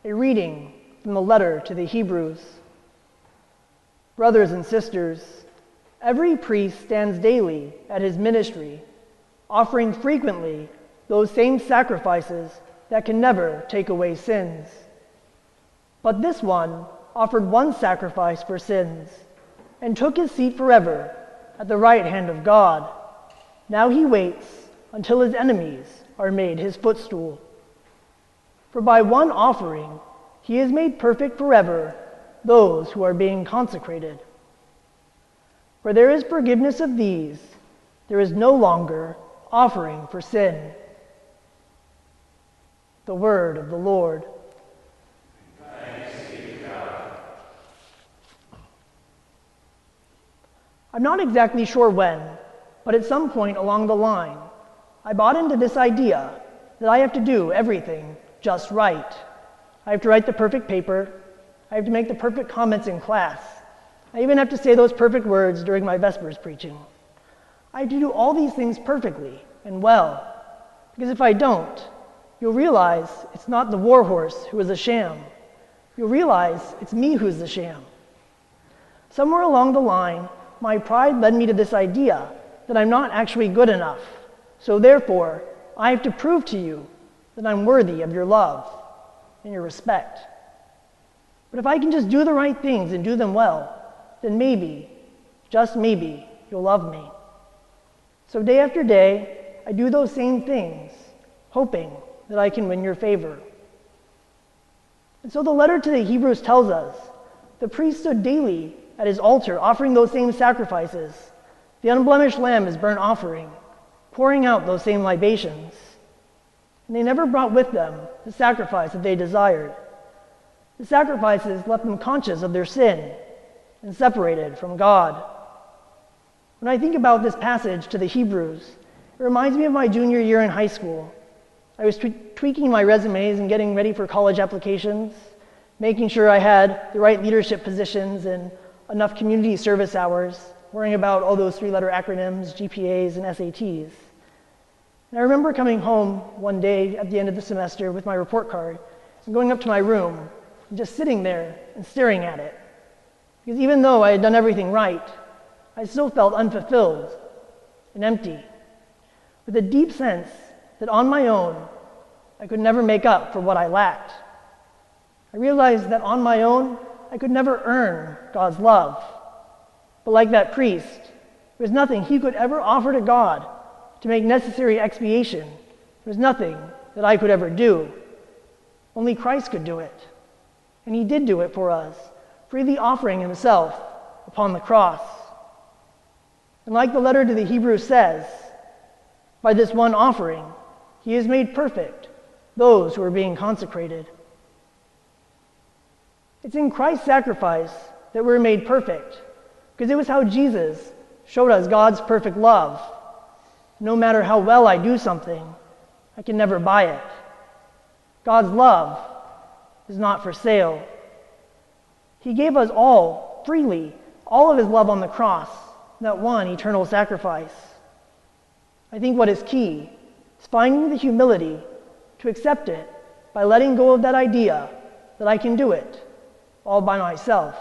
A reading from the letter to the Hebrews. Brothers and sisters, every priest stands daily at his ministry, offering frequently those same sacrifices that can never take away sins. But this one offered one sacrifice for sins and took his seat forever at the right hand of God. Now he waits until his enemies are made his footstool. For by one offering he has made perfect forever those who are being consecrated. Where there is forgiveness of these, there is no longer offering for sin. The word of the Lord. Thanks be to God. I'm not exactly sure when, but at some point along the line, I bought into this idea that I have to do everything just right. I have to write the perfect paper. I have to make the perfect comments in class. I even have to say those perfect words during my Vespers preaching. I have to do all these things perfectly and well, because if I don't, you'll realize it's not the war horse who is a sham. You'll realize it's me who's the sham. Somewhere along the line, my pride led me to this idea that I'm not actually good enough. So therefore, I have to prove to you that I'm worthy of your love and your respect. But if I can just do the right things and do them well, then maybe, just maybe, you'll love me. So day after day, I do those same things, hoping that I can win your favor. And so the letter to the Hebrews tells us, the priest stood daily at his altar offering those same sacrifices. The unblemished lamb is burnt offering, pouring out those same libations. And they never brought with them the sacrifice that they desired. The sacrifices left them conscious of their sin and separated from God. When I think about this passage to the Hebrews, it reminds me of my junior year in high school. I was tweaking my resumes and getting ready for college applications, making sure I had the right leadership positions and enough community service hours, worrying about all those three-letter acronyms, GPAs, and SATs. And I remember coming home one day at the end of the semester with my report card and going up to my room and just sitting there and staring at it. Because even though I had done everything right, I still felt unfulfilled and empty, with a deep sense that on my own, I could never make up for what I lacked. I realized that on my own, I could never earn God's love. But like that priest, there was nothing he could ever offer to God to make necessary expiation. There was nothing that I could ever do. Only Christ could do it. And he did do it for us, freely offering himself upon the cross. And like the letter to the Hebrews says, by this one offering, he has made perfect those who are being consecrated. It's in Christ's sacrifice that we're made perfect, because it was how Jesus showed us God's perfect love. No matter how well I do something, I can never buy it. God's love is not for sale. He gave us all, freely, all of his love on the cross, that one eternal sacrifice. I think what is key is finding the humility to accept it by letting go of that idea that I can do it all by myself.